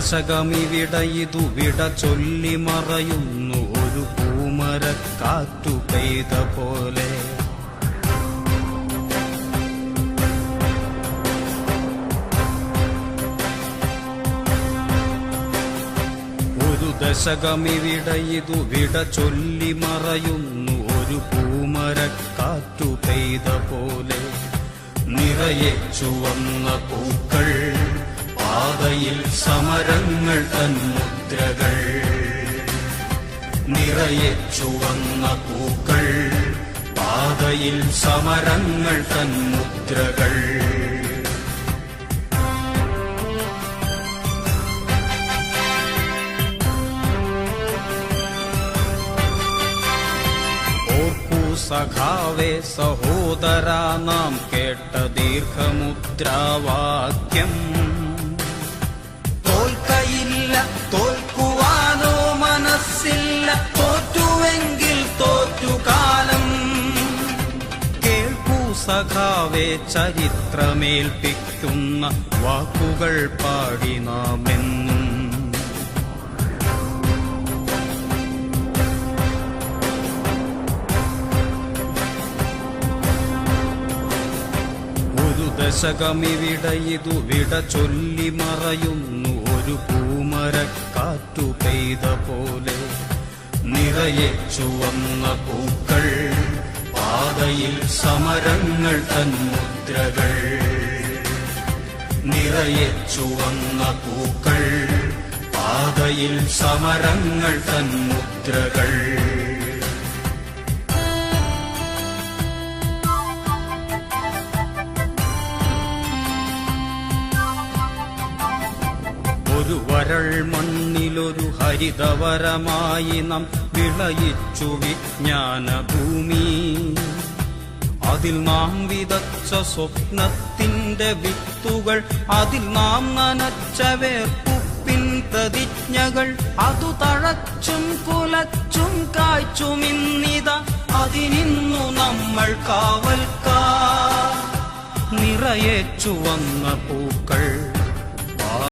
ദശകമിവിടയിതു വിട ചൊല്ലി മറയുന്നു ഒരു പൂമരക്കാറ്റു പെയ്ത പോലെ. ഒരു ദശകമിവിടയിതു വിട ചൊല്ലി മറയുന്നു ഒരു പൂമരക്കാറ്റു പെയ്ത പോലെ. നിറയെ ചുവന്ന പൂക്കൾ, പാതയിൽ സമരങ്ങൾ തന്മുദ്രകൾ. നിറയെ ചുവന്ന പൂക്കൾ, പാതയിൽ സമരങ്ങൾ തന്മുദ്രകൾ. സഖാവേ സഹോദരാ, നാം കേട്ട ദീർഘമുദ്രാവാക്യം. തോൽക്കയില്ല, തോൽക്കുവാനോ മനസ്സില്ല, തോറ്റുവെങ്കിൽ തോറ്റുകാലം. കേൾക്കൂ സഖാവേ, ചരിത്രമേൽപ്പിക്കുന്ന വാക്കുകൾ പാടി നാമെന്നും. ദശകമിവിടയിതു വിട ചൊല്ലി മറയുന്നു ഒരു പൂമരക്കാറ്റു പെയ്ത പോലെ. നിറയെ ചുവന്ന പൂക്കൾ, പാതയിൽ സമരങ്ങൾ തന്മുദ്രകൾ. നിറയെ ചുവന്ന പൂക്കൾ, പാതയിൽ സമരങ്ങൾ തന്മുദ്രകൾ. ഒരു വരൾ മണ്ണിലൊരു ഹരിതവരമായി നാം വിളയിച്ചു വിജ്ഞാനഭൂമി. അതിൽ നാം വിതച്ച സ്വപ്നത്തിന്റെ വിത്തുകൾ, അതിൽ നാം നനച്ച വേർപ്പുപ്പിൻ പ്രതിജ്ഞകൾ. അതു തഴച്ചും കുലച്ചും കായ്ച്ചുമിന്നിത അതിനിന്നു നമ്മൾ കാവൽക്കാർ. നിറയെ ചുവന്ന പൂക്കൾ,